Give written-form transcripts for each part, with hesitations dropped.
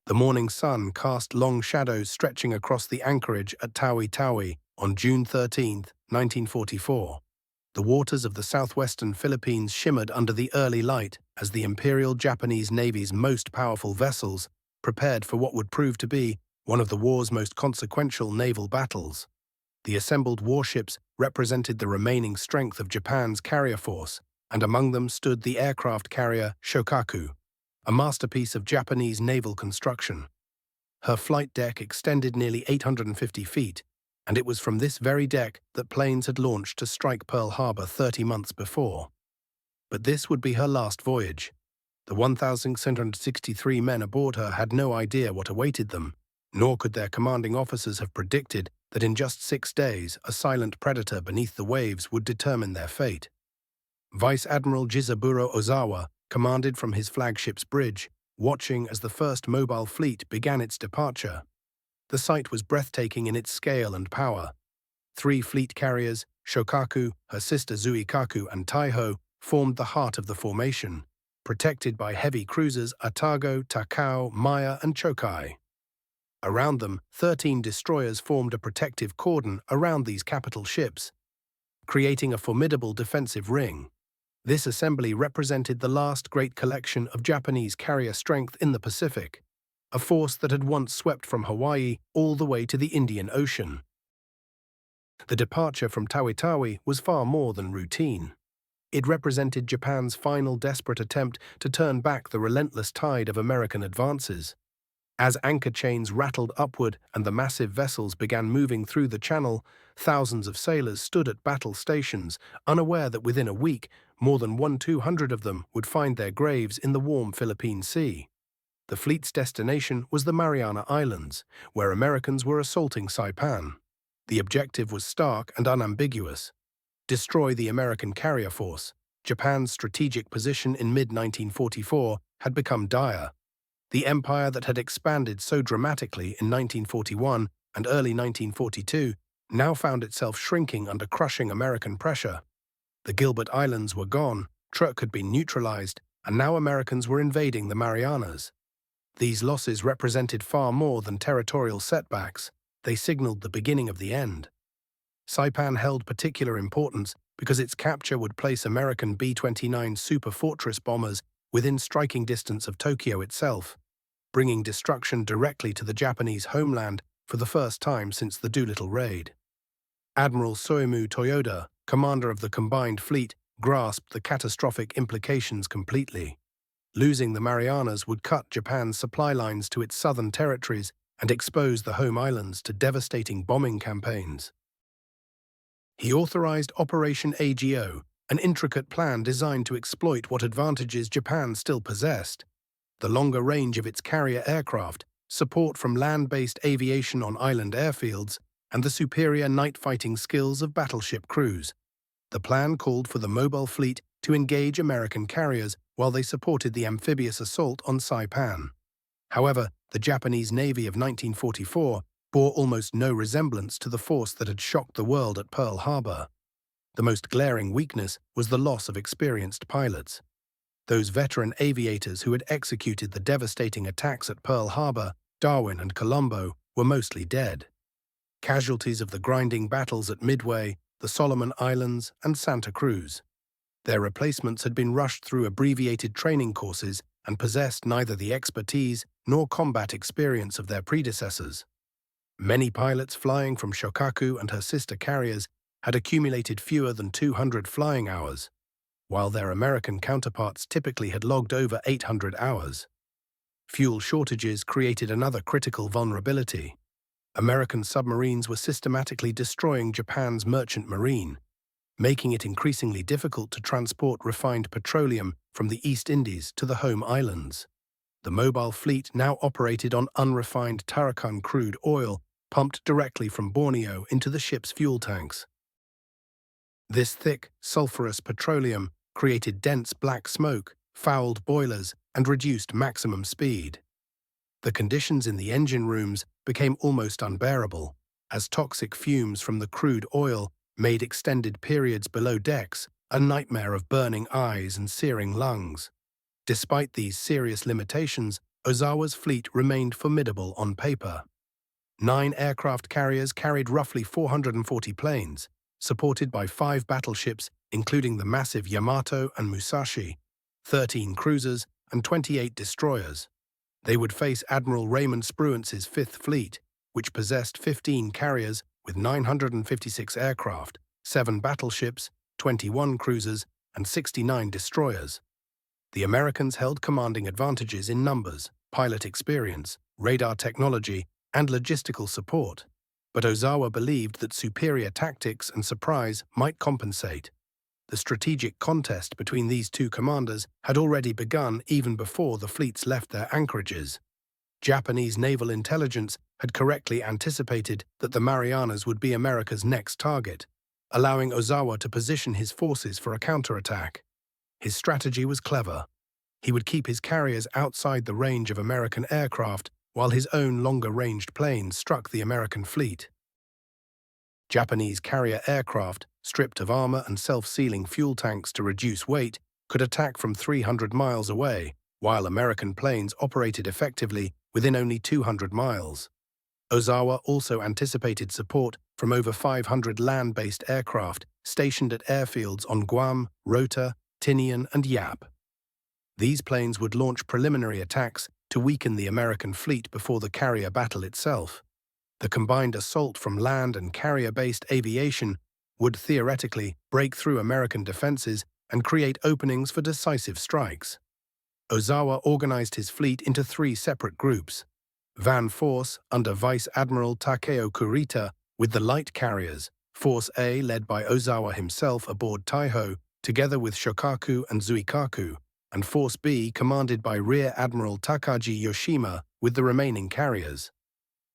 The morning sun cast long shadows stretching across the anchorage at Tawi-Tawi on June 13, 1944. The waters of the southwestern Philippines shimmered under the early light as the Imperial Japanese Navy's most powerful vessels prepared for what would prove to be one of the war's most consequential naval battles. The assembled warships represented the remaining strength of Japan's carrier force, and among them stood the aircraft carrier Shokaku, a masterpiece of Japanese naval construction. Her flight deck extended nearly 850 feet, and it was from this very deck that planes had launched to strike Pearl Harbor 30 months before. But this would be her last voyage. The 1,663 men aboard her had no idea what awaited them, nor could their commanding officers have predicted that in just 6 days a silent predator beneath the waves would determine their fate. Vice Admiral Jizaburo Ozawa commanded from his flagship's bridge, watching as the first mobile fleet began its departure. The sight was breathtaking in its scale and power. 3 fleet carriers, Shokaku, her sister Zuikaku, and Taiho, formed the heart of the formation, protected by heavy cruisers Atago, Takao, Maya, and Chokai. Around them, 13 destroyers formed a protective cordon around these capital ships, creating a formidable defensive ring. This assembly represented the last great collection of Japanese carrier strength in the Pacific, a force that had once swept from Hawaii all the way to the Indian Ocean. The departure from Tawi-Tawi was far more than routine. It represented Japan's final desperate attempt to turn back the relentless tide of American advances. As anchor chains rattled upward and the massive vessels began moving through the channel, thousands of sailors stood at battle stations, unaware that within a week, more than 1,200 of them would find their graves in the warm Philippine Sea. The fleet's destination was the Mariana Islands, where Americans were assaulting Saipan. The objective was stark and unambiguous: destroy the American carrier force. Japan's strategic position in mid-1944 had become dire. The empire that had expanded so dramatically in 1941 and early 1942 now found itself shrinking under crushing American pressure. The Gilbert Islands were gone, Truk had been neutralized, and now Americans were invading the Marianas. These losses represented far more than territorial setbacks. They signaled the beginning of the end. Saipan held particular importance because its capture would place American B-29 Super Fortress bombers within striking distance of Tokyo itself, bringing destruction directly to the Japanese homeland for the first time since the Doolittle raid. Admiral Soemu Toyoda, commander of the combined fleet, grasped the catastrophic implications completely. Losing the Marianas would cut Japan's supply lines to its southern territories and expose the home islands to devastating bombing campaigns. He authorized Operation AGO, an intricate plan designed to exploit what advantages Japan still possessed: the longer range of its carrier aircraft, support from land-based aviation on island airfields, and the superior night-fighting skills of battleship crews. The plan called for the mobile fleet to engage American carriers while they supported the amphibious assault on Saipan. However, the Japanese Navy of 1944 bore almost no resemblance to the force that had shocked the world at Pearl Harbor. The most glaring weakness was the loss of experienced pilots. Those veteran aviators who had executed the devastating attacks at Pearl Harbor, Darwin, and Colombo were mostly dead. Casualties of the grinding battles at Midway, the Solomon Islands, and Santa Cruz. Their replacements had been rushed through abbreviated training courses and possessed neither the expertise nor combat experience of their predecessors. Many pilots flying from Shokaku and her sister carriers had accumulated fewer than 200 flying hours, while their American counterparts typically had logged over 800 hours. Fuel shortages created another critical vulnerability. American submarines were systematically destroying Japan's merchant marine, making it increasingly difficult to transport refined petroleum from the East Indies to the home islands. The mobile fleet now operated on unrefined Tarakan crude oil pumped directly from Borneo into the ship's fuel tanks. This thick, sulfurous petroleum created dense black smoke, fouled boilers, and reduced maximum speed. The conditions in the engine rooms became almost unbearable, as toxic fumes from the crude oil made extended periods below decks a nightmare of burning eyes and searing lungs. Despite these serious limitations, Ozawa's fleet remained formidable on paper. 9 aircraft carriers carried roughly 440 planes, supported by 5 battleships, including the massive Yamato and Musashi, 13 cruisers, and 28 destroyers. They would face Admiral Raymond Spruance's Fifth Fleet, which possessed 15 carriers with 956 aircraft, 7 battleships, 21 cruisers, and 69 destroyers. The Americans held commanding advantages in numbers, pilot experience, radar technology, and logistical support, but Ozawa believed that superior tactics and surprise might compensate. The strategic contest between these two commanders had already begun even before the fleets left their anchorages. Japanese naval intelligence had correctly anticipated that the Marianas would be America's next target, allowing Ozawa to position his forces for a counterattack. His strategy was clever. He would keep his carriers outside the range of American aircraft while his own longer-ranged planes struck the American fleet. Japanese carrier aircraft, stripped of armor and self-sealing fuel tanks to reduce weight, could attack from 300 miles away, while American planes operated effectively within only 200 miles. Ozawa also anticipated support from over 500 land-based aircraft stationed at airfields on Guam, Rota, Tinian, and Yap. These planes would launch preliminary attacks to weaken the American fleet before the carrier battle itself. The combined assault from land and carrier-based aviation would theoretically break through American defenses and create openings for decisive strikes. Ozawa organized his fleet into 3 separate groups. Van Force, under Vice Admiral Takeo Kurita, with the light carriers, Force A led by Ozawa himself aboard Taiho, together with Shokaku and Zuikaku, and Force B commanded by Rear Admiral Takagi Yoshima with the remaining carriers.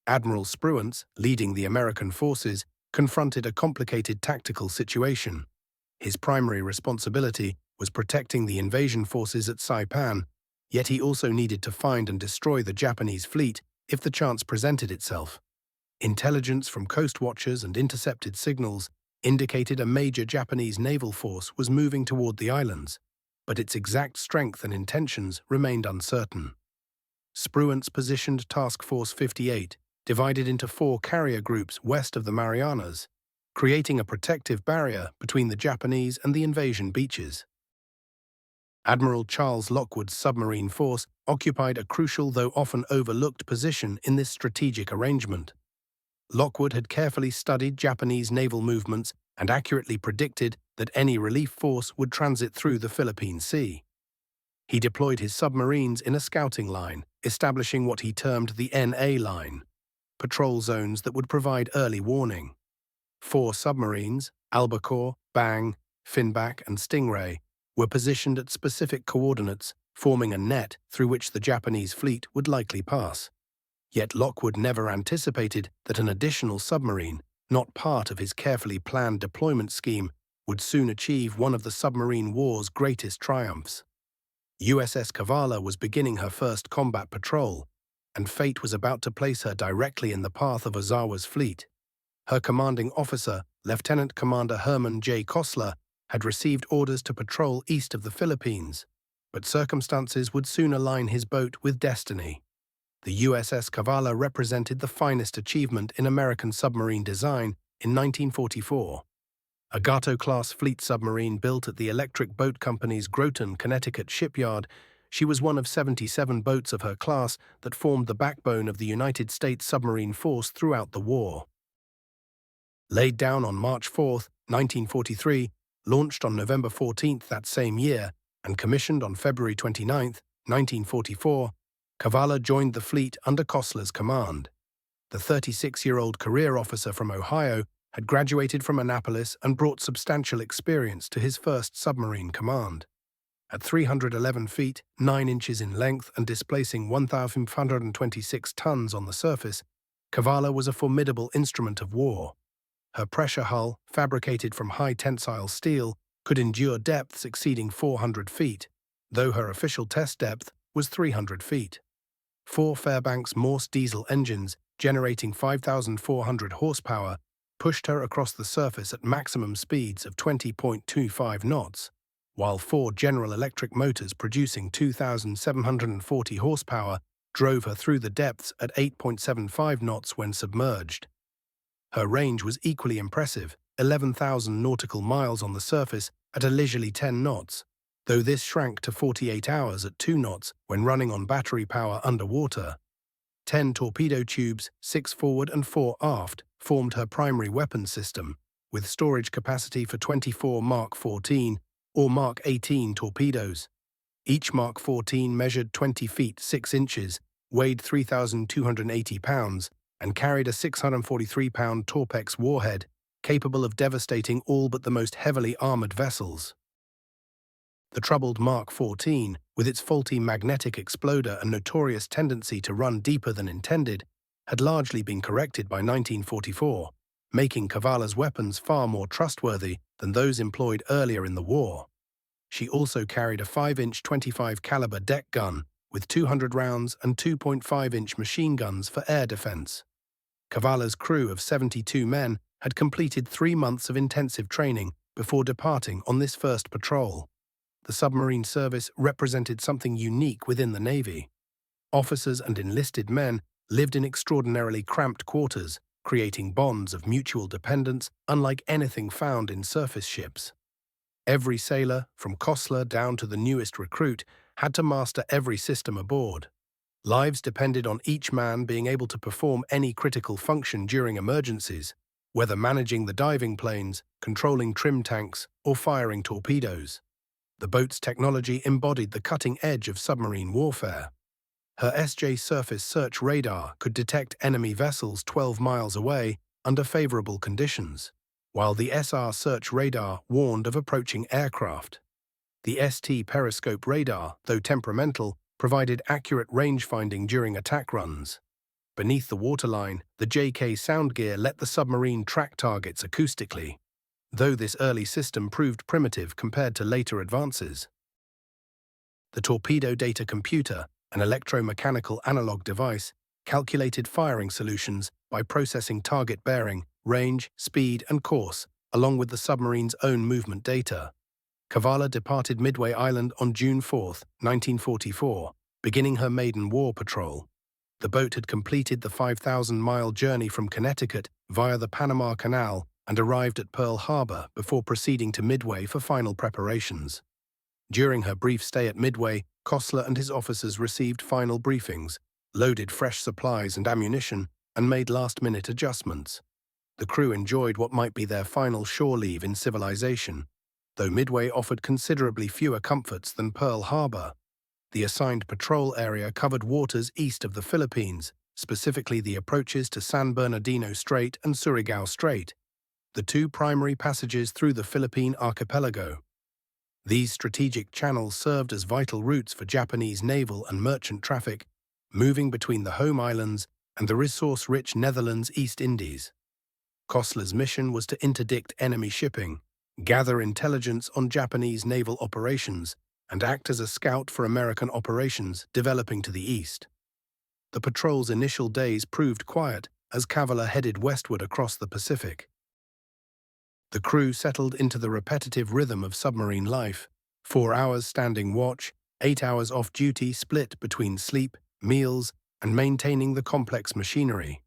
Admiral Spruance, leading the American forces, confronted a complicated tactical situation. His primary responsibility was protecting the invasion forces at Saipan, yet he also needed to find and destroy the Japanese fleet if the chance presented itself. Intelligence from coast watchers and intercepted signals indicated a major Japanese naval force was moving toward the islands, but its exact strength and intentions remained uncertain. Spruance positioned Task Force 58, divided into 4 carrier groups west of the Marianas, creating a protective barrier between the Japanese and the invasion beaches. Admiral Charles Lockwood's submarine force occupied a crucial though often overlooked position in this strategic arrangement. Lockwood had carefully studied Japanese naval movements and accurately predicted that any relief force would transit through the Philippine Sea. He deployed his submarines in a scouting line, establishing what he termed the NA line, patrol zones that would provide early warning. 4 submarines, Albacore, Bang, Finback, and Stingray, were positioned at specific coordinates, forming a net through which the Japanese fleet would likely pass. Yet Lockwood never anticipated that an additional submarine, not part of his carefully planned deployment scheme, would soon achieve one of the submarine war's greatest triumphs. USS Cavala was beginning her first combat patrol, and fate was about to place her directly in the path of Ozawa's fleet. Her commanding officer, Lieutenant Commander Herman J. Kostler, had received orders to patrol east of the Philippines, but circumstances would soon align his boat with destiny. The USS Cavala represented the finest achievement in American submarine design in 1944. A Gato-class fleet submarine built at the Electric Boat Company's Groton, Connecticut shipyard, she was one of 77 boats of her class that formed the backbone of the United States submarine force throughout the war. Laid down on March 4, 1943, launched on November 14 that same year, and commissioned on February 29, 1944, Cavala joined the fleet under Kostler's command. The 36-year-old career officer from Ohio had graduated from Annapolis and brought substantial experience to his first submarine command. At 311 feet, 9 inches in length and displacing 1,526 tons on the surface, Cavala was a formidable instrument of war. Her pressure hull, fabricated from high-tensile steel, could endure depths exceeding 400 feet, though her official test depth was 300 feet. 4 Fairbanks Morse diesel engines, generating 5,400 horsepower, pushed her across the surface at maximum speeds of 20.25 knots, while 4 General Electric motors producing 2,740 horsepower drove her through the depths at 8.75 knots when submerged. Her range was equally impressive, 11,000 nautical miles on the surface at a leisurely 10 knots, though this shrank to 48 hours at 2 knots when running on battery power underwater. 10 torpedo tubes, 6 forward and 4 aft, formed her primary weapons system, with storage capacity for 24 Mark 14 or Mark 18 torpedoes. Each Mark 14 measured 20 feet 6 inches, weighed 3,280 pounds, and carried a 643-pound Torpex warhead, capable of devastating all but the most heavily armored vessels. The troubled Mark 14, with its faulty magnetic exploder and notorious tendency to run deeper than intended, had largely been corrected by 1944, making Cavala's weapons far more trustworthy than those employed earlier in the war. She also carried a 5-inch 25 caliber deck gun with 200 rounds and 2.5-inch machine guns for air defense. Cavala's crew of 72 men had completed 3 months of intensive training before departing on this first patrol. The submarine service represented something unique within the Navy. Officers and enlisted men lived in extraordinarily cramped quarters, creating bonds of mutual dependence unlike anything found in surface ships. Every sailor, from Kostler down to the newest recruit, had to master every system aboard. Lives depended on each man being able to perform any critical function during emergencies, whether managing the diving planes, controlling trim tanks, or firing torpedoes. The boat's technology embodied the cutting edge of submarine warfare. Her SJ surface search radar could detect enemy vessels 12 miles away under favorable conditions, while the SR search radar warned of approaching aircraft. The ST periscope radar, though temperamental, provided accurate range finding during attack runs. Beneath the waterline, the JK sound gear let the submarine track targets acoustically, though this early system proved primitive compared to later advances. The torpedo data computer, an electromechanical analog device, calculated firing solutions by processing target bearing, range, speed, and course, along with the submarine's own movement data. Cavala departed Midway Island on June 4, 1944, beginning her maiden war patrol. The boat had completed the 5,000-mile journey from Connecticut via the Panama Canal and arrived at Pearl Harbor before proceeding to Midway for final preparations. During her brief stay at Midway, Kostler and his officers received final briefings, loaded fresh supplies and ammunition, and made last-minute adjustments. The crew enjoyed what might be their final shore leave in civilization, though Midway offered considerably fewer comforts than Pearl Harbor. The assigned patrol area covered waters east of the Philippines, specifically the approaches to San Bernardino Strait and Surigao Strait, the two primary passages through the Philippine archipelago. These strategic channels served as vital routes for Japanese naval and merchant traffic, moving between the home islands and the resource-rich Netherlands East Indies. Kostler's mission was to interdict enemy shipping, gather intelligence on Japanese naval operations, and act as a scout for American operations developing to the east. The patrol's initial days proved quiet as Cavala headed westward across the Pacific. The crew settled into the repetitive rhythm of submarine life, 4 hours standing watch, 8 hours off duty split between sleep, meals, and maintaining the complex machinery.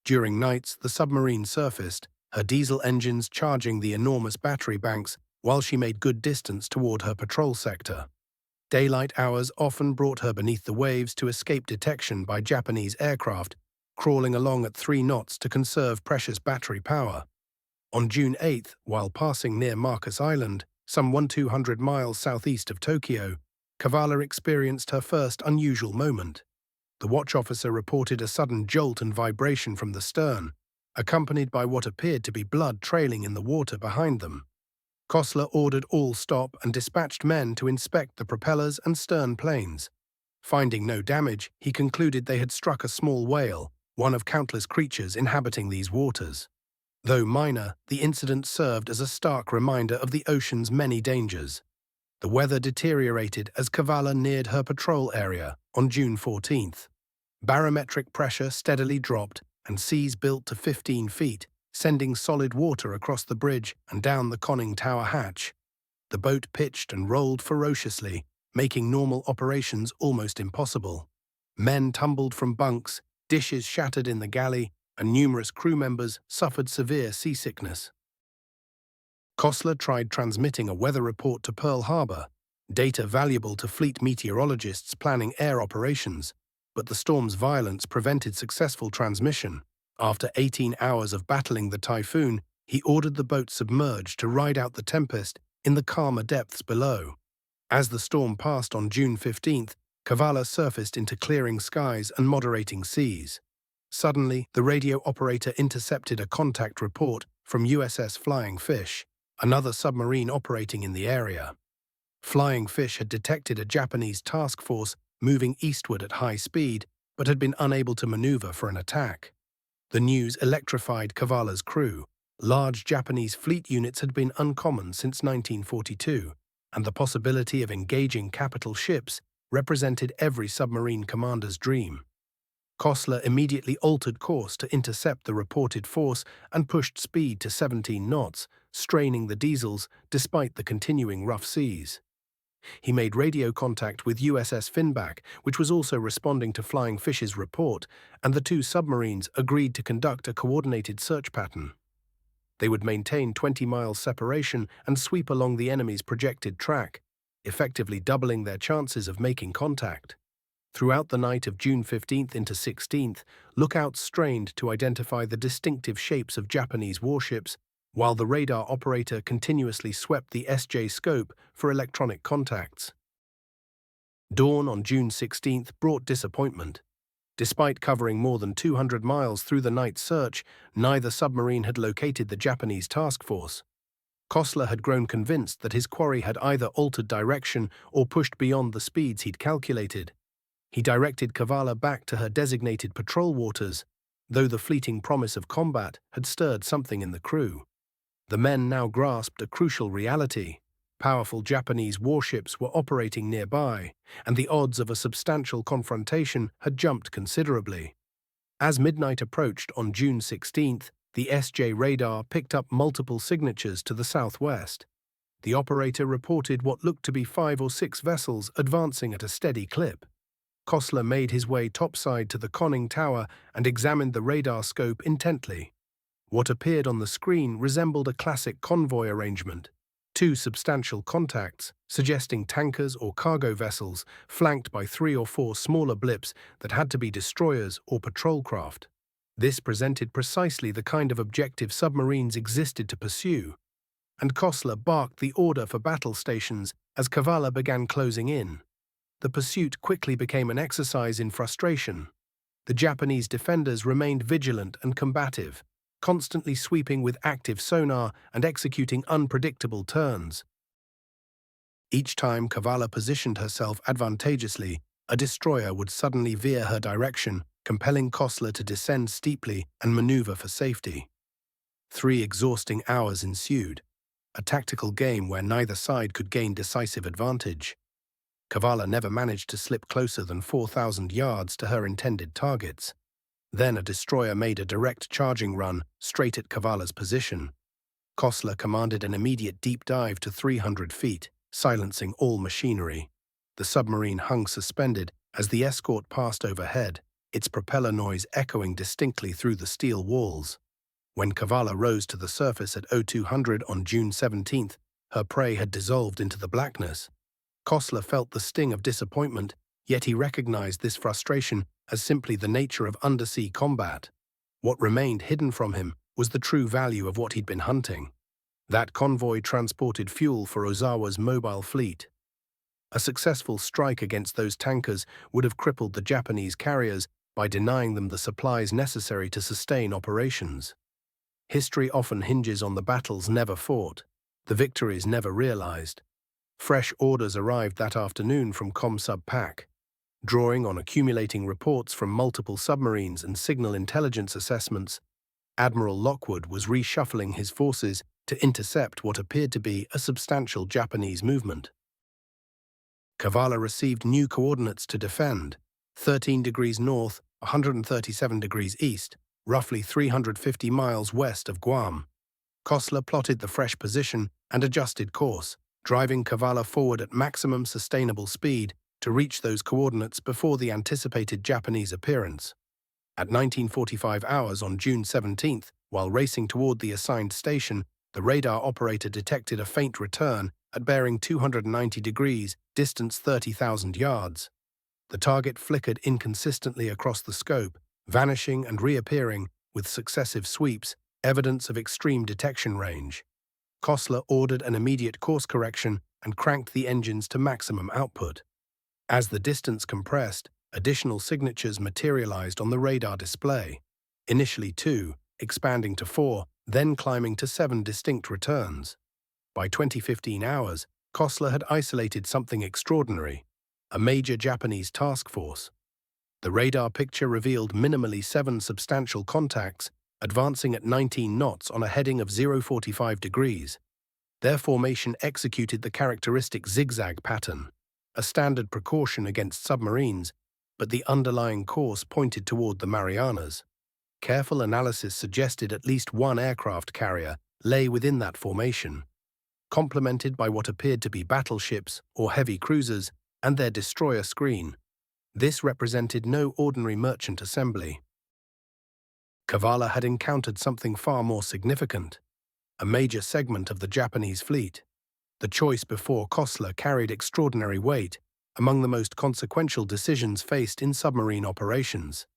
During nights, the submarine surfaced, her diesel engines charging the enormous battery banks while she made good distance toward her patrol sector. Daylight hours often brought her beneath the waves to escape detection by Japanese aircraft, crawling along at 3 knots to conserve precious battery power. On June 8, while passing near Marcus Island, some 200 miles southeast of Tokyo, Cavala experienced her first unusual moment. The watch officer reported a sudden jolt and vibration from the stern, accompanied by what appeared to be blood trailing in the water behind them. Kostler ordered all stop and dispatched men to inspect the propellers and stern planes. Finding no damage, he concluded they had struck a small whale, one of countless creatures inhabiting these waters. Though minor, the incident served as a stark reminder of the ocean's many dangers. The weather deteriorated as Cavala neared her patrol area on June 14. Barometric pressure steadily dropped and seas built to 15 feet, sending solid water across the bridge and down the conning tower hatch. The boat pitched and rolled ferociously, making normal operations almost impossible. Men tumbled from bunks, dishes shattered in the galley, and numerous crew members suffered severe seasickness. Kostler tried transmitting a weather report to Pearl Harbor, data valuable to fleet meteorologists planning air operations, but the storm's violence prevented successful transmission. After 18 hours of battling the typhoon, he ordered the boat submerged to ride out the tempest in the calmer depths below. As the storm passed on June 15th, Cavala surfaced into clearing skies and moderating seas. Suddenly, the radio operator intercepted a contact report from USS Flying Fish, another submarine operating in the area. Flying Fish had detected a Japanese task force moving eastward at high speed, but had been unable to maneuver for an attack. The news electrified Cavala's crew. Large Japanese fleet units had been uncommon since 1942, and the possibility of engaging capital ships represented every submarine commander's dream. Kostler immediately altered course to intercept the reported force and pushed speed to 17 knots, straining the diesels despite the continuing rough seas. He made radio contact with USS Finback, which was also responding to Flying Fish's report, and the two submarines agreed to conduct a coordinated search pattern. They would maintain 20 miles separation and sweep along the enemy's projected track, effectively doubling their chances of making contact. Throughout the night of June 15th into 16th, lookouts strained to identify the distinctive shapes of Japanese warships, while the radar operator continuously swept the SJ scope for electronic contacts. Dawn on June 16th brought disappointment. Despite covering more than 200 miles through the night search, neither submarine had located the Japanese task force. Kostler had grown convinced that his quarry had either altered direction or pushed beyond the speeds he'd calculated. He directed Cavala back to her designated patrol waters, though the fleeting promise of combat had stirred something in the crew. The men now grasped a crucial reality. Powerful Japanese warships were operating nearby, and the odds of a substantial confrontation had jumped considerably. As midnight approached on June 16th, the SJ radar picked up multiple signatures to the southwest. The operator reported what looked to be 5 or 6 vessels advancing at a steady clip. Kostler made his way topside to the conning tower and examined the radar scope intently. What appeared on the screen resembled a classic convoy arrangement. 2 substantial contacts, suggesting tankers or cargo vessels, flanked by 3 or 4 smaller blips that had to be destroyers or patrol craft. This presented precisely the kind of objective submarines existed to pursue, and Kostler barked the order for battle stations as Cavala began closing in. The pursuit quickly became an exercise in frustration. The Japanese defenders remained vigilant and combative, constantly sweeping with active sonar and executing unpredictable turns. Each time Cavala positioned herself advantageously, a destroyer would suddenly veer her direction, compelling Kostler to descend steeply and maneuver for safety. 3 exhausting hours ensued, a tactical game where neither side could gain decisive advantage. Cavala never managed to slip closer than 4,000 yards to her intended targets. Then a destroyer made a direct charging run straight at Cavala's position. Kostler commanded an immediate deep dive to 300 feet, silencing all machinery. The submarine hung suspended as the escort passed overhead, its propeller noise echoing distinctly through the steel walls. When Cavala rose to the surface at 0200 on June 17th, her prey had dissolved into the blackness. Kostler felt the sting of disappointment, yet he recognized this frustration as simply the nature of undersea combat. What remained hidden from him was the true value of what he'd been hunting. That convoy transported fuel for Ozawa's mobile fleet. A successful strike against those tankers would have crippled the Japanese carriers by denying them the supplies necessary to sustain operations. History often hinges on the battles never fought, the victories never realized. Fresh orders arrived that afternoon from ComSub PAC. Drawing on accumulating reports from multiple submarines and signal intelligence assessments, Admiral Lockwood was reshuffling his forces to intercept what appeared to be a substantial Japanese movement. Cavala received new coordinates to defend: 13 degrees north, 137 degrees east, roughly 350 miles west of Guam. Kostler plotted the fresh position and adjusted course, driving Cavala forward at maximum sustainable speed to reach those coordinates before the anticipated Japanese appearance. At 1945 hours on June 17th, while racing toward the assigned station, the radar operator detected a faint return at bearing 290 degrees, distance 30,000 yards. The target flickered inconsistently across the scope, vanishing and reappearing with successive sweeps, evidence of extreme detection range. Kossler ordered an immediate course correction and cranked the engines to maximum output. As the distance compressed, additional signatures materialized on the radar display. Initially 2, expanding to 4, then climbing to 7 distinct returns. By 2015 hours, Kossler had isolated something extraordinary: a major Japanese task force. The radar picture revealed minimally 7 substantial contacts, advancing at 19 knots on a heading of 045 degrees. Their formation executed the characteristic zigzag pattern, a standard precaution against submarines, but the underlying course pointed toward the Marianas. Careful analysis suggested at least one aircraft carrier lay within that formation, complemented by what appeared to be battleships or heavy cruisers and their destroyer screen. This represented no ordinary merchant assembly. Cavala had encountered something far more significant: a major segment of the Japanese fleet. The choice before Kossler carried extraordinary weight, among the most consequential decisions faced in submarine operations.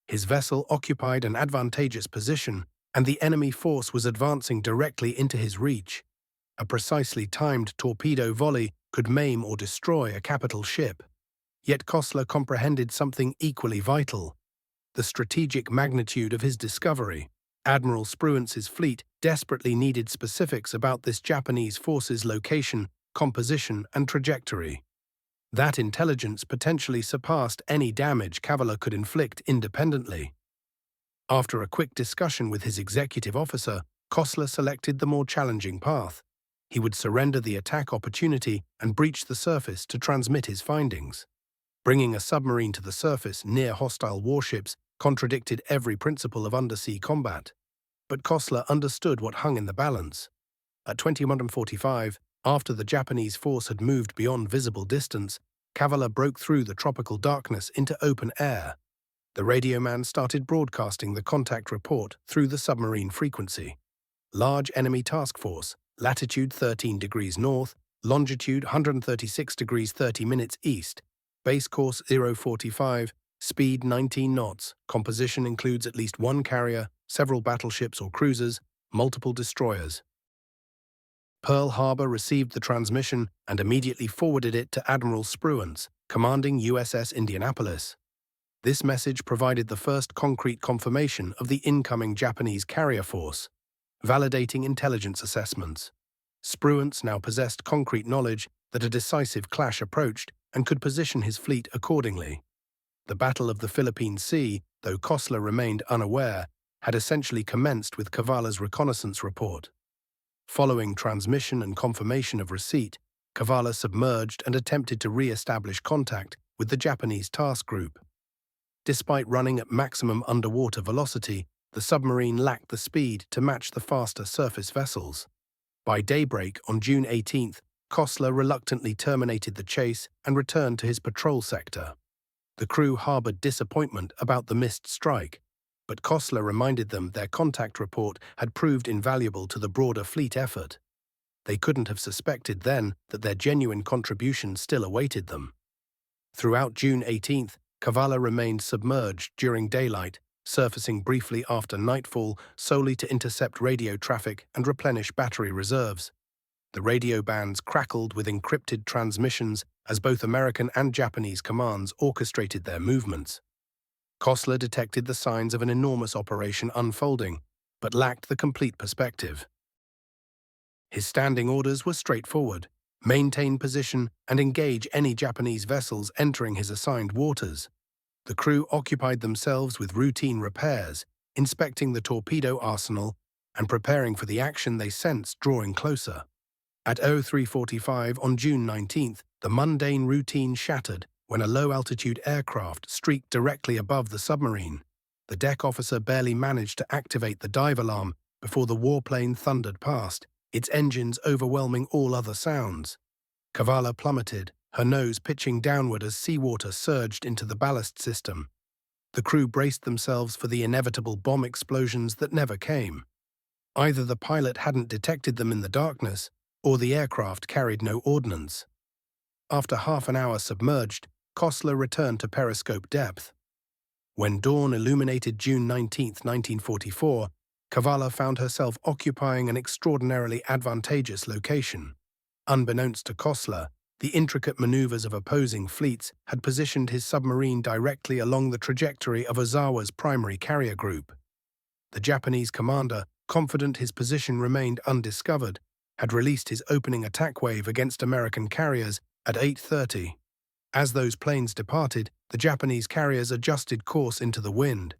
His vessel occupied an advantageous position, and the enemy force was advancing directly into his reach. A precisely timed torpedo volley could maim or destroy a capital ship. Yet Kossler comprehended something equally vital: the strategic magnitude of his discovery. Admiral Spruance's fleet desperately needed specifics about this Japanese force's location, composition, and trajectory. That intelligence potentially surpassed any damage Cavala could inflict independently. After a quick discussion with his executive officer, Kossler selected the more challenging path. He would surrender the attack opportunity and breach the surface to transmit his findings. Bringing a submarine to the surface near hostile warships contradicted every principle of undersea combat. But Kossler understood what hung in the balance. At 21:45, after the Japanese force had moved beyond visible distance, Cavala broke through the tropical darkness into open air. The radio man started broadcasting the contact report through the submarine frequency. Large enemy task force, latitude 13 degrees north, longitude 136 degrees 30 minutes east, base course 045, speed 19 knots, composition includes at least one carrier, several battleships or cruisers, multiple destroyers. Pearl Harbor received the transmission and immediately forwarded it to Admiral Spruance, commanding USS Indianapolis. This message provided the first concrete confirmation of the incoming Japanese carrier force, validating intelligence assessments. Spruance now possessed concrete knowledge that a decisive clash approached and could position his fleet accordingly. The Battle of the Philippine Sea, though Kossler remained unaware, had essentially commenced with Cavala's reconnaissance report. Following transmission and confirmation of receipt, Cavala submerged and attempted to re-establish contact with the Japanese task group. Despite running at maximum underwater velocity, the submarine lacked the speed to match the faster surface vessels. By daybreak on June 18th, Kossler reluctantly terminated the chase and returned to his patrol sector. The crew harbored disappointment about the missed strike, but Kossler reminded them their contact report had proved invaluable to the broader fleet effort. They couldn't have suspected then that their genuine contribution still awaited them. Throughout June 18th, Cavala remained submerged during daylight, surfacing briefly after nightfall solely to intercept radio traffic and replenish battery reserves. The radio bands crackled with encrypted transmissions as both American and Japanese commands orchestrated their movements. Kossler detected the signs of an enormous operation unfolding, but lacked the complete perspective. His standing orders were straightforward: maintain position and engage any Japanese vessels entering his assigned waters. The crew occupied themselves with routine repairs, inspecting the torpedo arsenal and preparing for the action they sensed drawing closer. At 03:45 on June 19th, the mundane routine shattered when a low-altitude aircraft streaked directly above the submarine. The deck officer barely managed to activate the dive alarm before the warplane thundered past, its engines overwhelming all other sounds. Cavala plummeted, her nose pitching downward as seawater surged into the ballast system. The crew braced themselves for the inevitable bomb explosions that never came. Either the pilot hadn't detected them in the darkness, or the aircraft carried no ordnance. After half an hour submerged, Kosler returned to periscope depth. When dawn illuminated June 19, 1944, Cavala found herself occupying an extraordinarily advantageous location. Unbeknownst to Kosler, the intricate maneuvers of opposing fleets had positioned his submarine directly along the trajectory of Ozawa's primary carrier group. The Japanese commander, confident his position remained undiscovered, had released his opening attack wave against American carriers at 8:30. As those planes departed, the Japanese carriers adjusted course into the wind,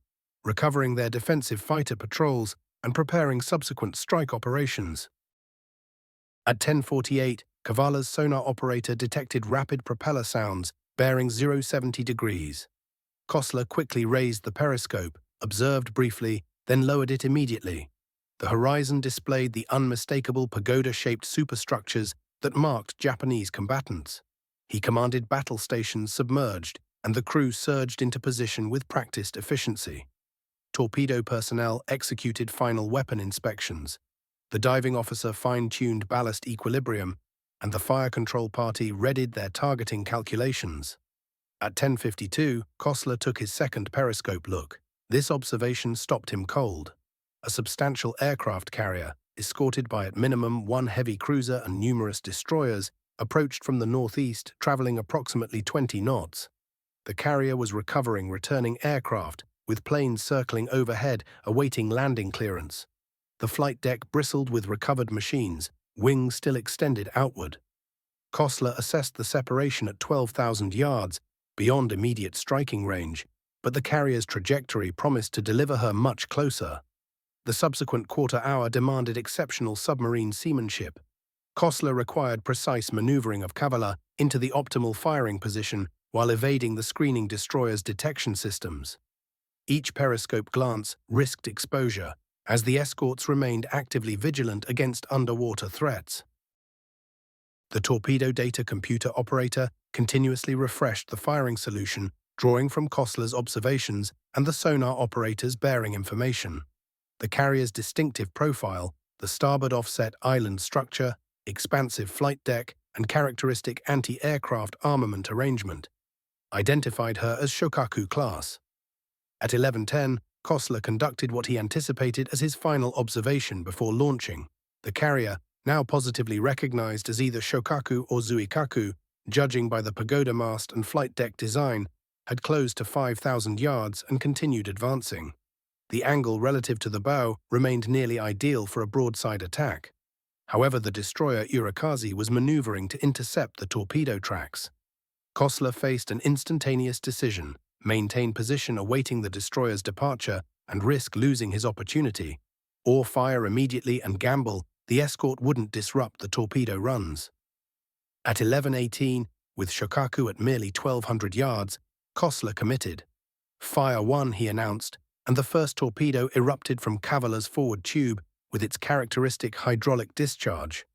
recovering their defensive fighter patrols and preparing subsequent strike operations. At 10:48, Cavala's sonar operator detected rapid propeller sounds, bearing 070 degrees. Kosler quickly raised the periscope, observed briefly, then lowered it immediately. The horizon displayed the unmistakable pagoda-shaped superstructures that marked Japanese combatants. He commanded battle stations submerged, and the crew surged into position with practiced efficiency. Torpedo personnel executed final weapon inspections. The diving officer fine-tuned ballast equilibrium, and the fire control party readied their targeting calculations. At 10:52, Kosler took his second periscope look. This observation stopped him cold. A substantial aircraft carrier, escorted by at minimum one heavy cruiser and numerous destroyers, approached from the northeast, traveling approximately 20 knots. The carrier was recovering returning aircraft, with planes circling overhead, awaiting landing clearance. The flight deck bristled with recovered machines, wings still extended outward. Kosler assessed the separation at 12,000 yards, beyond immediate striking range, but the carrier's trajectory promised to deliver her much closer. The subsequent quarter-hour demanded exceptional submarine seamanship. Kosler required precise maneuvering of Cavala into the optimal firing position while evading the screening destroyer's detection systems. Each periscope glance risked exposure, as the escorts remained actively vigilant against underwater threats. The torpedo data computer operator continuously refreshed the firing solution, drawing from Kosler's observations and the sonar operator's bearing information. The carrier's distinctive profile, the starboard offset island structure, expansive flight deck, and characteristic anti-aircraft armament arrangement identified her as Shokaku class. At 11:10, Kosler conducted what he anticipated as his final observation before launching. The carrier, now positively recognized as either Shokaku or Zuikaku, judging by the pagoda mast and flight deck design, had closed to 5,000 yards and continued advancing. The angle relative to the bow remained nearly ideal for a broadside attack. However, the destroyer Urikazi was maneuvering to intercept the torpedo tracks. Kosler faced an instantaneous decision: maintain position awaiting the destroyer's departure and risk losing his opportunity, or fire immediately and gamble the escort wouldn't disrupt the torpedo runs. At 11:18, with Shokaku at merely 1,200 yards, Kosler committed. "Fire one," he announced, and the first torpedo erupted from Cavala's forward tube with its characteristic hydraulic discharge.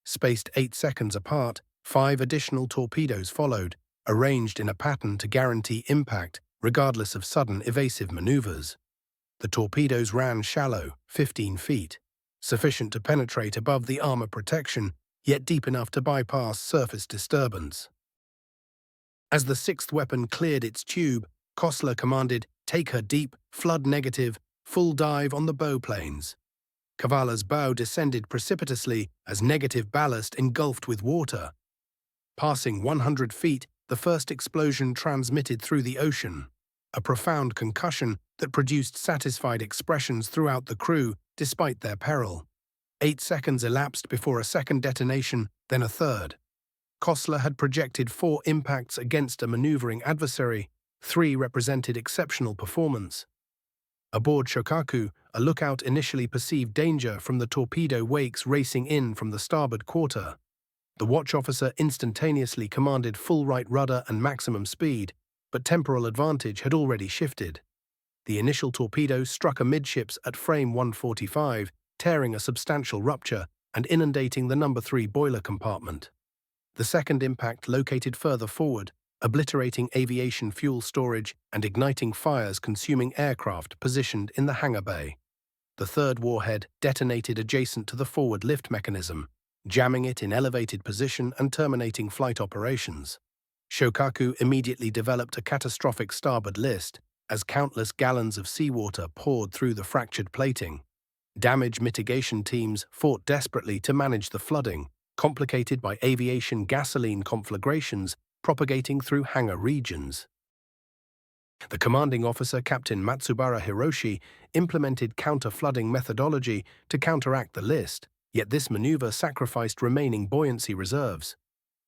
Spaced 8 seconds apart, 5 additional torpedoes followed, arranged in a pattern to guarantee impact regardless of sudden evasive maneuvers. The torpedoes ran shallow, 15 feet, sufficient to penetrate above the armor protection, yet deep enough to bypass surface disturbance. As the sixth weapon cleared its tube, Kosler commanded, "Take her deep, flood negative, full dive on the bow planes." Cavala's bow descended precipitously as negative ballast engulfed with water. Passing 100 feet, the first explosion transmitted through the ocean, a profound concussion that produced satisfied expressions throughout the crew despite their peril. 8 seconds elapsed before a second detonation, then a third. Kosler had projected 4 impacts against a maneuvering adversary. 3 represented exceptional performance. Aboard Shokaku, a lookout initially perceived danger from the torpedo wakes racing in from the starboard quarter. The watch officer instantaneously commanded full right rudder and maximum speed, but temporal advantage had already shifted. The initial torpedo struck amidships at frame 145, tearing a substantial rupture and inundating the number 3 boiler compartment. The second impact located further forward, obliterating aviation fuel storage and igniting fires consuming aircraft positioned in the hangar bay. The third warhead detonated adjacent to the forward lift mechanism, jamming it in elevated position and terminating flight operations. Shokaku immediately developed a catastrophic starboard list as countless gallons of seawater poured through the fractured plating. Damage mitigation teams fought desperately to manage the flooding, complicated by aviation gasoline conflagrations propagating through hangar regions. The commanding officer, Captain Matsubara Hiroshi, implemented counter-flooding methodology to counteract the list, yet this maneuver sacrificed remaining buoyancy reserves.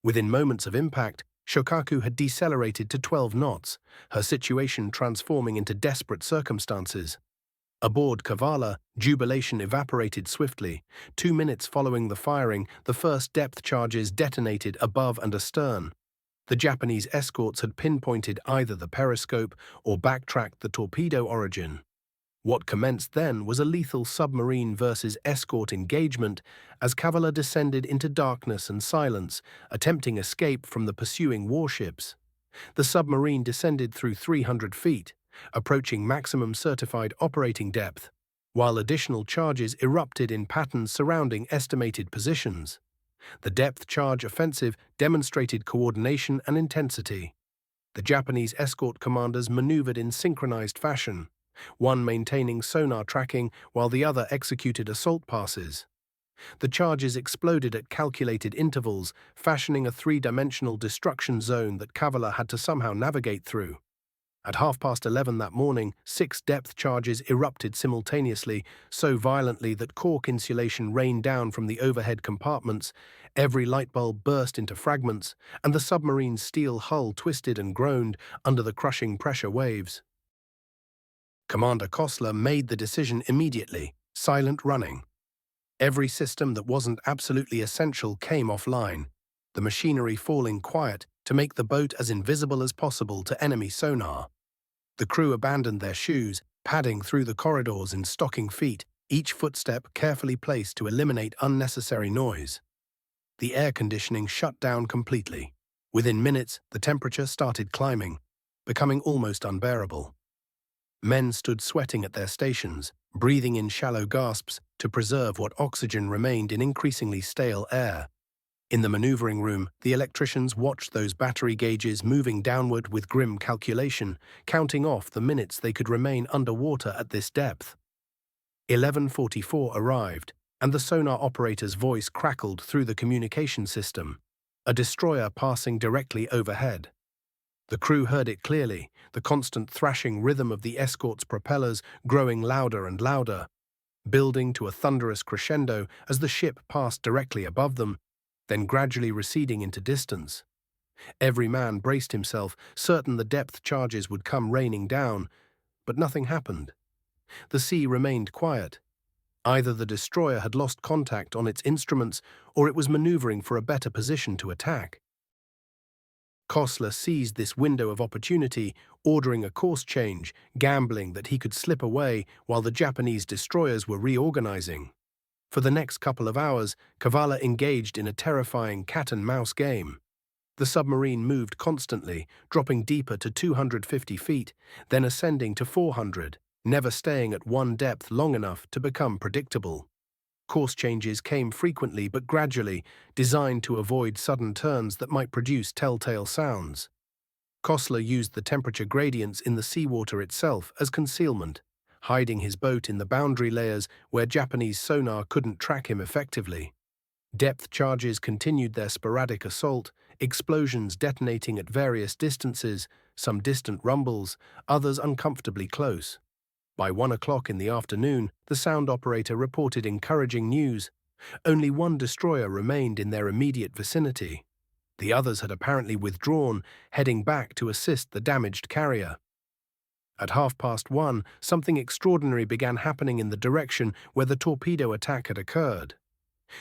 Within moments of impact, Shokaku had decelerated to 12 knots, her situation transforming into desperate circumstances. Aboard Cavala, jubilation evaporated swiftly. 2 minutes following the firing, the first depth charges detonated above and astern. The Japanese escorts had pinpointed either the periscope or backtracked the torpedo origin. What commenced then was a lethal submarine versus escort engagement as Cavala descended into darkness and silence, attempting escape from the pursuing warships. The submarine descended through 300 feet, approaching maximum certified operating depth, while additional charges erupted in patterns surrounding estimated positions. The depth charge offensive demonstrated coordination and intensity. The Japanese escort commanders maneuvered in synchronized fashion, one maintaining sonar tracking while the other executed assault passes. The charges exploded at calculated intervals, fashioning a three-dimensional destruction zone that Cavala had to somehow navigate through. At 11:30 that morning, 6 depth charges erupted simultaneously, so violently that cork insulation rained down from the overhead compartments, every light bulb burst into fragments, and the submarine's steel hull twisted and groaned under the crushing pressure waves. Commander Kosler made the decision immediately: silent running. Every system that wasn't absolutely essential came offline, the machinery falling quiet to make the boat as invisible as possible to enemy sonar. The crew abandoned their shoes, padding through the corridors in stocking feet, each footstep carefully placed to eliminate unnecessary noise. The air conditioning shut down completely. Within minutes, the temperature started climbing, becoming almost unbearable. Men stood sweating at their stations, breathing in shallow gasps to preserve what oxygen remained in increasingly stale air. In the maneuvering room, the electricians watched those battery gauges moving downward with grim calculation, counting off the minutes they could remain underwater at this depth. 11:44 arrived, and the sonar operator's voice crackled through the communication system, a destroyer passing directly overhead. The crew heard it clearly, the constant thrashing rhythm of the escort's propellers growing louder and louder, building to a thunderous crescendo as the ship passed directly above them, then gradually receding into distance. Every man braced himself, certain the depth charges would come raining down, but nothing happened. The sea remained quiet. Either the destroyer had lost contact on its instruments, or it was maneuvering for a better position to attack. Kosler seized this window of opportunity, ordering a course change, gambling that he could slip away while the Japanese destroyers were reorganizing. For the next couple of hours, Cavala engaged in a terrifying cat-and-mouse game. The submarine moved constantly, dropping deeper to 250 feet, then ascending to 400, never staying at one depth long enough to become predictable. Course changes came frequently but gradually, designed to avoid sudden turns that might produce telltale sounds. Kosler used the temperature gradients in the seawater itself as concealment, hiding his boat in the boundary layers where Japanese sonar couldn't track him effectively. Depth charges continued their sporadic assault, explosions detonating at various distances, some distant rumbles, others uncomfortably close. By 1 o'clock in the afternoon, the sound operator reported encouraging news. Only one destroyer remained in their immediate vicinity. The others had apparently withdrawn, heading back to assist the damaged carrier. At 1:30, something extraordinary began happening in the direction where the torpedo attack had occurred.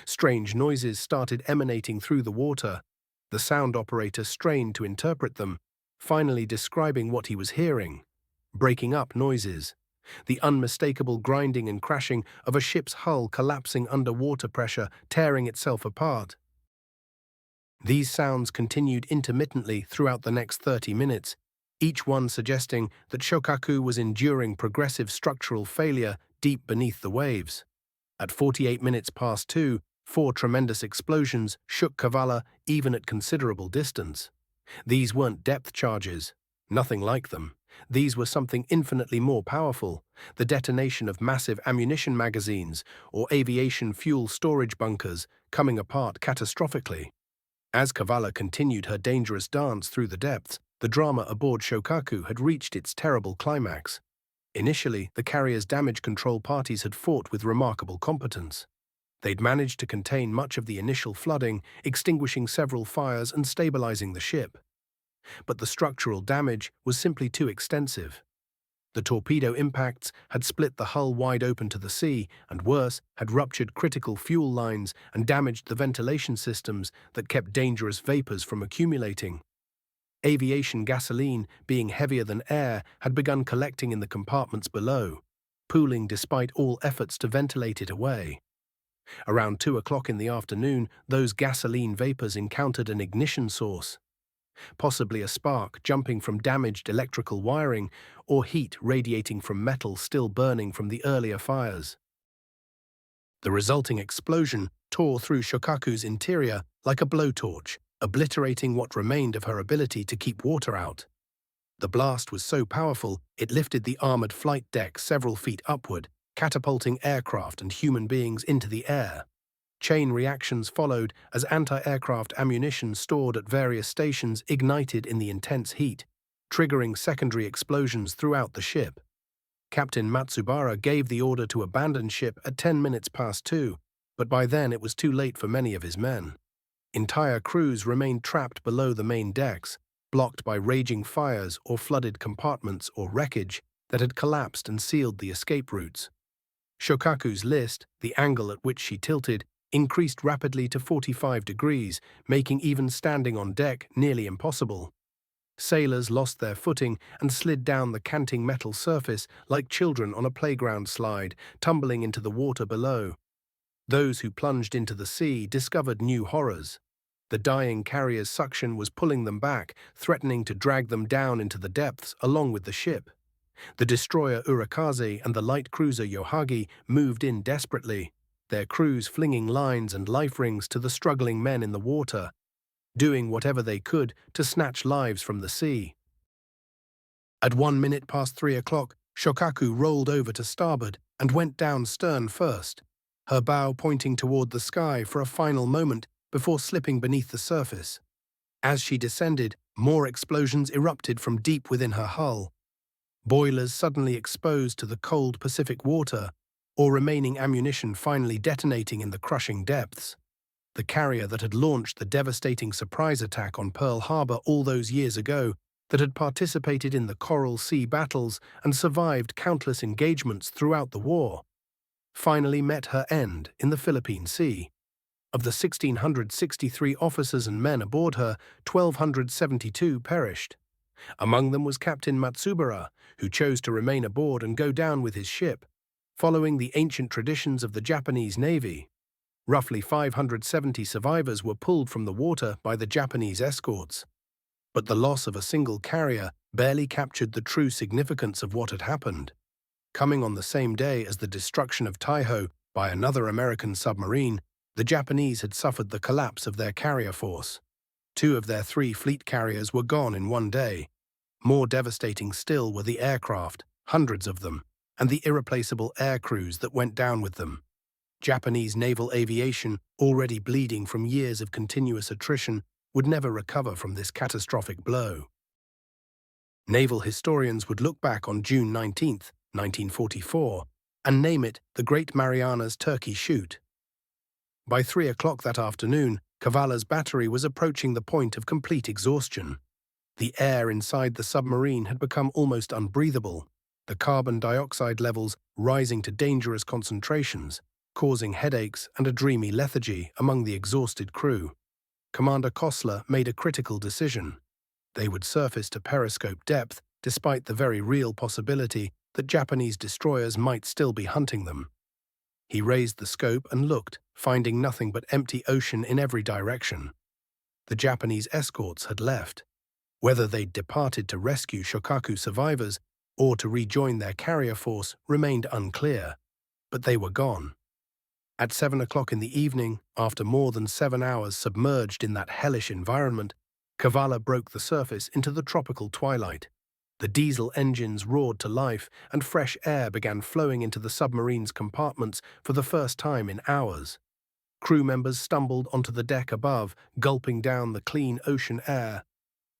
Strange noises started emanating through the water. The sound operator strained to interpret them, finally describing what he was hearing. Breaking up noises. The unmistakable grinding and crashing of a ship's hull collapsing under water pressure, tearing itself apart. These sounds continued intermittently throughout the next 30 minutes, each one suggesting that Shokaku was enduring progressive structural failure deep beneath the waves. At 48 minutes past 2, four tremendous explosions shook Cavala even at considerable distance. These weren't depth charges. Nothing like them. These were something infinitely more powerful, the detonation of massive ammunition magazines or aviation fuel storage bunkers coming apart catastrophically. As Cavala continued her dangerous dance through the depths, the drama aboard Shokaku had reached its terrible climax. Initially, the carrier's damage control parties had fought with remarkable competence. They'd managed to contain much of the initial flooding, extinguishing several fires and stabilizing the ship. But the structural damage was simply too extensive. The torpedo impacts had split the hull wide open to the sea, and worse, had ruptured critical fuel lines and damaged the ventilation systems that kept dangerous vapors from accumulating. Aviation gasoline, being heavier than air, had begun collecting in the compartments below, pooling despite all efforts to ventilate it away. Around 2 o'clock in the afternoon, those gasoline vapors encountered an ignition source, possibly a spark jumping from damaged electrical wiring or heat radiating from metal still burning from the earlier fires. The resulting explosion tore through Shokaku's interior like a blowtorch, obliterating what remained of her ability to keep water out. The blast was so powerful it lifted the armored flight deck several feet upward, catapulting aircraft and human beings into the air. Chain reactions followed as anti-aircraft ammunition stored at various stations ignited in the intense heat, triggering secondary explosions throughout the ship. Captain Matsubara gave the order to abandon ship at 10 minutes past 2, but by then it was too late for many of his men. Entire crews remained trapped below the main decks, blocked by raging fires or flooded compartments or wreckage that had collapsed and sealed the escape routes. Shokaku's list, the angle at which she tilted, increased rapidly to 45 degrees, making even standing on deck nearly impossible. Sailors lost their footing and slid down the canting metal surface like children on a playground slide, tumbling into the water below. Those who plunged into the sea discovered new horrors. The dying carrier's suction was pulling them back, threatening to drag them down into the depths along with the ship. The destroyer Urakaze and the light cruiser Yohagi moved in desperately, their crews flinging lines and life rings to the struggling men in the water, doing whatever they could to snatch lives from the sea. At 1 minute past 3 o'clock, Shokaku rolled over to starboard and went down stern first, her bow pointing toward the sky for a final moment before slipping beneath the surface. As she descended, more explosions erupted from deep within her hull. Boilers suddenly exposed to the cold Pacific water, or remaining ammunition finally detonating in the crushing depths. The carrier that had launched the devastating surprise attack on Pearl Harbor all those years ago, that had participated in the Coral Sea battles and survived countless engagements throughout the war, finally met her end in the Philippine Sea. Of the 1,663 officers and men aboard her, 1,272 perished. Among them was Captain Matsubara, who chose to remain aboard and go down with his ship, following the ancient traditions of the Japanese Navy. Roughly 570 survivors were pulled from the water by the Japanese escorts. But the loss of a single carrier barely captured the true significance of what had happened. Coming on the same day as the destruction of Taiho by another American submarine, the Japanese had suffered the collapse of their carrier force. 2 of their 3 fleet carriers were gone in one day. More devastating still were the aircraft, hundreds of them, and the irreplaceable air crews that went down with them. Japanese naval aviation, already bleeding from years of continuous attrition, would never recover from this catastrophic blow. Naval historians would look back on June 19, 1944, and name it the Great Marianas Turkey Shoot. By 3 o'clock that afternoon, Cavala's battery was approaching the point of complete exhaustion. The air inside the submarine had become almost unbreathable, the carbon dioxide levels rising to dangerous concentrations, causing headaches and a dreamy lethargy among the exhausted crew. Commander Kosler made a critical decision. They would surface to periscope depth, despite the very real possibility that Japanese destroyers might still be hunting them. He raised the scope and looked, finding nothing but empty ocean in every direction. The Japanese escorts had left. Whether they'd departed to rescue Shokaku survivors or to rejoin their carrier force remained unclear, but they were gone. At 7 o'clock in the evening, after more than 7 hours submerged in that hellish environment, Cavala broke the surface into the tropical twilight. The diesel engines roared to life, and fresh air began flowing into the submarine's compartments for the first time in hours. Crew members stumbled onto the deck above, gulping down the clean ocean air,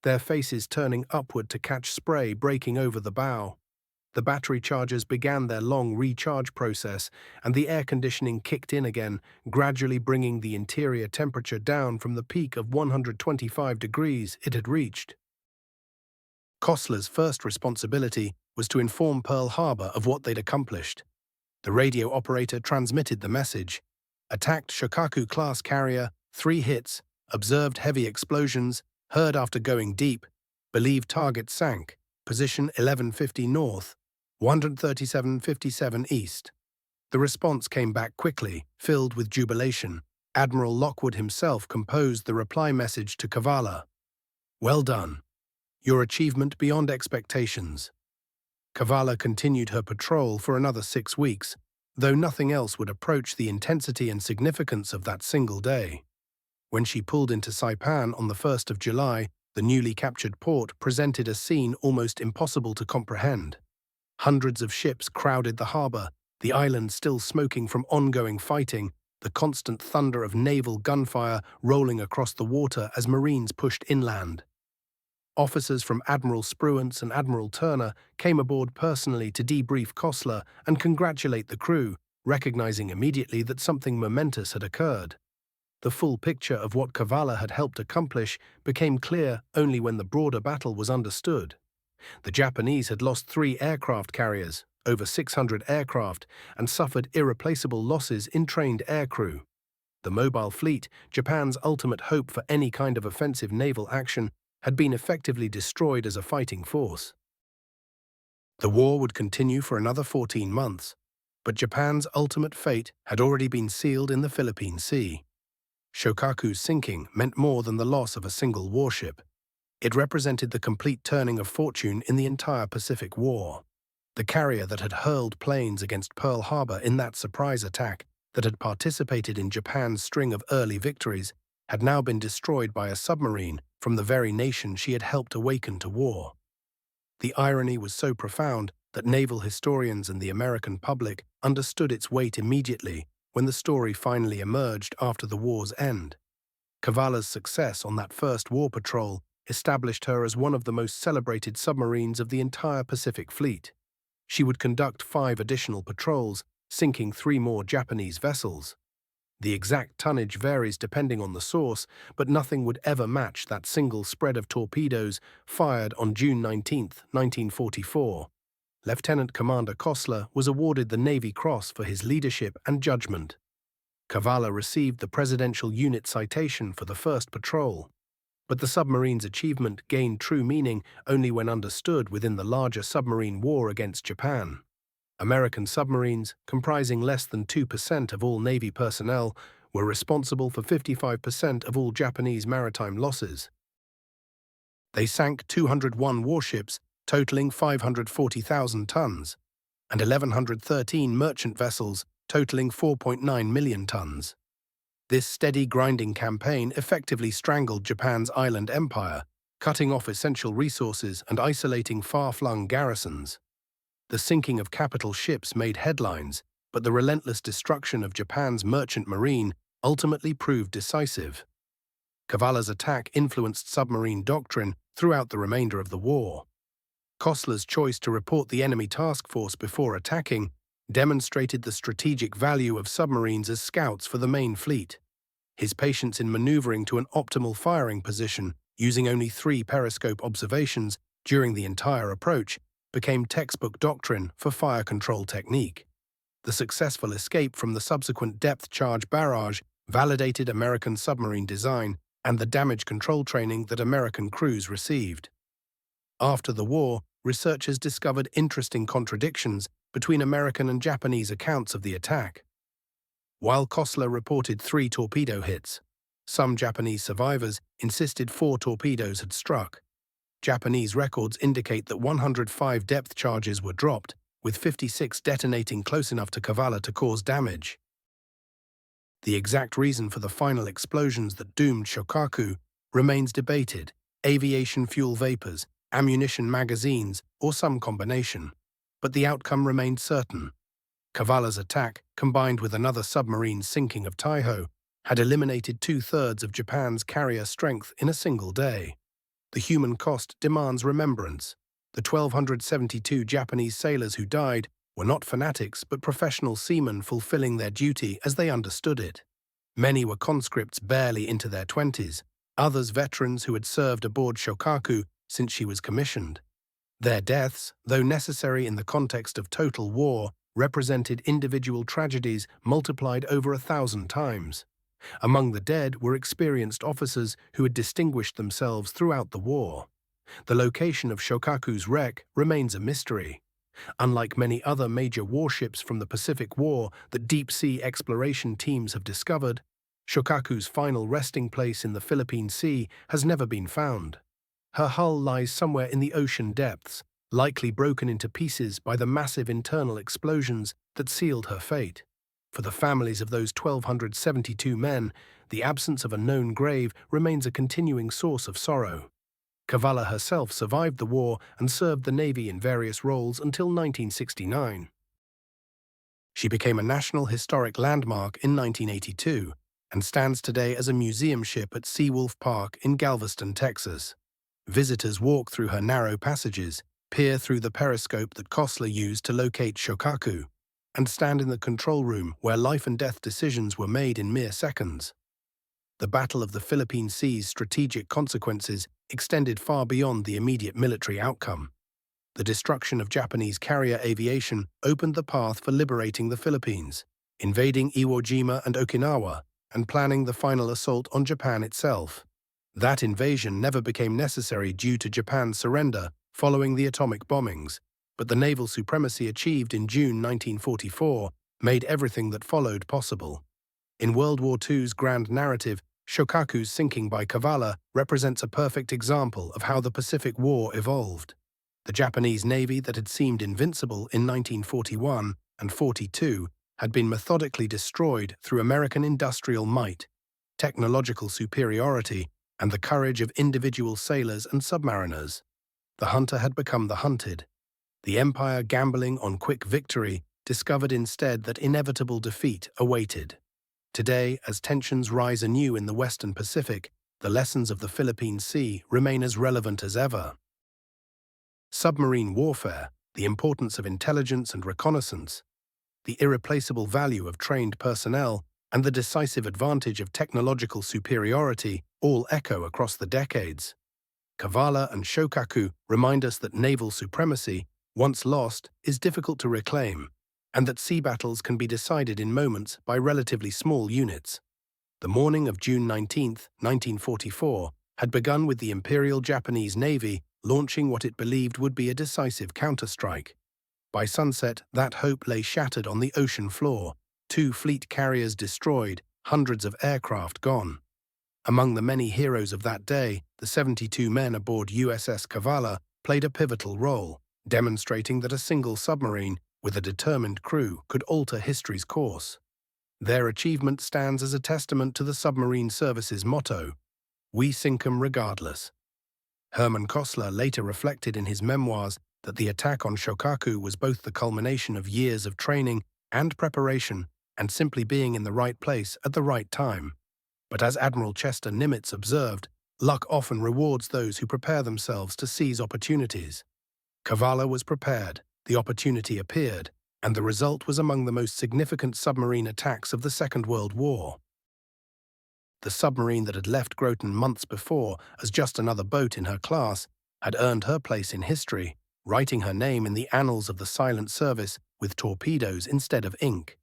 their faces turning upward to catch spray breaking over the bow. The battery chargers began their long recharge process, and the air conditioning kicked in again, gradually bringing the interior temperature down from the peak of 125 degrees it had reached. Kostler's first responsibility was to inform Pearl Harbor of what they'd accomplished. The radio operator transmitted the message: attacked Shokaku-class carrier, 3 hits, observed heavy explosions, heard after going deep, believed target sank, position 1150 north, 137.57 east. The response came back quickly, filled with jubilation. Admiral Lockwood himself composed the reply message to Cavala. "Well done. Your achievement beyond expectations." Cavala continued her patrol for another 6 weeks, though nothing else would approach the intensity and significance of that single day. When she pulled into Saipan on the 1st of July, the newly captured port presented a scene almost impossible to comprehend. Hundreds of ships crowded the harbor, the island still smoking from ongoing fighting, the constant thunder of naval gunfire rolling across the water as Marines pushed inland. Officers from Admiral Spruance and Admiral Turner came aboard personally to debrief Kostler and congratulate the crew, recognizing immediately that something momentous had occurred. The full picture of what Cavala had helped accomplish became clear only when the broader battle was understood. The Japanese had lost 3 aircraft carriers, over 600 aircraft, and suffered irreplaceable losses in trained aircrew. The mobile fleet, Japan's ultimate hope for any kind of offensive naval action, had been effectively destroyed as a fighting force. The war would continue for another 14 months, but Japan's ultimate fate had already been sealed in the Philippine Sea. Shokaku's sinking meant more than the loss of a single warship. It represented the complete turning of fortune in the entire Pacific War. The carrier that had hurled planes against Pearl Harbor in that surprise attack, that had participated in Japan's string of early victories, had now been destroyed by a submarine from the very nation she had helped awaken to war. The irony was so profound that naval historians and the American public understood its weight immediately when the story finally emerged after the war's end. Cavala's success on that first war patrol established her as one of the most celebrated submarines of the entire Pacific Fleet. She would conduct 5 additional patrols, sinking 3 more Japanese vessels. The exact tonnage varies depending on the source, but nothing would ever match that single spread of torpedoes fired on June 19, 1944. Lieutenant Commander Kostler was awarded the Navy Cross for his leadership and judgment. Cavala received the Presidential Unit Citation for the first patrol. But the submarine's achievement gained true meaning only when understood within the larger submarine war against Japan. American submarines, comprising less than 2% of all Navy personnel, were responsible for 55% of all Japanese maritime losses. They sank 201 warships, totaling 540,000 tons, and 1,113 merchant vessels, totaling 4.9 million tons. This steady grinding campaign effectively strangled Japan's island empire, cutting off essential resources and isolating far-flung garrisons. The sinking of capital ships made headlines, but the relentless destruction of Japan's merchant marine ultimately proved decisive. Cavala's attack influenced submarine doctrine throughout the remainder of the war. Kostler's choice to report the enemy task force before attacking demonstrated the strategic value of submarines as scouts for the main fleet. His patience in maneuvering to an optimal firing position, using only 3 periscope observations during the entire approach, became textbook doctrine for fire control technique. The successful escape from the subsequent depth charge barrage validated American submarine design and the damage control training that American crews received. After the war, researchers discovered interesting contradictions between American and Japanese accounts of the attack. While Kostler reported 3 torpedo hits, Some Japanese survivors insisted 4 torpedoes had struck. Japanese records indicate that 105 depth charges were dropped, with 56 detonating close enough to Cavala to cause damage. The exact reason for the final explosions that doomed Shokaku remains debated: aviation fuel vapors, ammunition magazines, or some combination. But the outcome remained certain. Cavala's attack, combined with another submarine sinking of Taiho, had eliminated 2/3 of Japan's carrier strength in a single day. The human cost demands remembrance. The 1,272 Japanese sailors who died were not fanatics but professional seamen fulfilling their duty as they understood it. Many were conscripts barely into their 20s, others veterans who had served aboard Shokaku since she was commissioned. Their deaths, though necessary in the context of total war, represented individual tragedies multiplied over 1,000 times. Among the dead were experienced officers who had distinguished themselves throughout the war. The location of Shokaku's wreck remains a mystery. Unlike many other major warships from the Pacific War that deep-sea exploration teams have discovered, Shokaku's final resting place in the Philippine Sea has never been found. Her hull lies somewhere in the ocean depths, likely broken into pieces by the massive internal explosions that sealed her fate. For the families of those 1,272 men, the absence of a known grave remains a continuing source of sorrow. Cavala herself survived the war and served the Navy in various roles until 1969. She became a National Historic Landmark in 1982 and stands today as a museum ship at Seawolf Park in Galveston, Texas. Visitors walk through her narrow passages, peer through the periscope that Kostler used to locate Shokaku, and stand in the control room where life and death decisions were made in mere seconds. The Battle of the Philippine Sea's strategic consequences extended far beyond the immediate military outcome. The destruction of Japanese carrier aviation opened the path for liberating the Philippines, invading Iwo Jima and Okinawa, and planning the final assault on Japan itself. That invasion never became necessary due to Japan's surrender following the atomic bombings, but the naval supremacy achieved in June 1944 made everything that followed possible. In World War II's grand narrative, Shokaku's sinking by Cavala represents a perfect example of how the Pacific War evolved. The Japanese Navy that had seemed invincible in 1941 and 42 had been methodically destroyed through American industrial might, technological superiority, and the courage of individual sailors and submariners. The hunter had become the hunted. The empire, gambling on quick victory, discovered instead that inevitable defeat awaited. Today, as tensions rise anew in the Western Pacific, the lessons of the Philippine Sea remain as relevant as ever. Submarine warfare, the importance of intelligence and reconnaissance, the irreplaceable value of trained personnel, and the decisive advantage of technological superiority all echo across the decades. Cavala and Shokaku remind us that naval supremacy, once lost, is difficult to reclaim, and that sea battles can be decided in moments by relatively small units. The morning of June 19, 1944, had begun with the Imperial Japanese Navy launching what it believed would be a decisive counterstrike. By sunset, that hope lay shattered on the ocean floor, 2 fleet carriers destroyed, hundreds of aircraft gone. Among the many heroes of that day, the 72 men aboard USS Cavala played a pivotal role, demonstrating that a single submarine with a determined crew could alter history's course. Their achievement stands as a testament to the submarine service's motto, "We sink 'em regardless." Herman Kostler later reflected in his memoirs that the attack on Shokaku was both the culmination of years of training and preparation and simply being in the right place at the right time. But as Admiral Chester Nimitz observed, luck often rewards those who prepare themselves to seize opportunities. Cavala was prepared, the opportunity appeared, and the result was among the most significant submarine attacks of the Second World War. The submarine that had left Groton months before as just another boat in her class had earned her place in history, writing her name in the annals of the silent service with torpedoes instead of ink.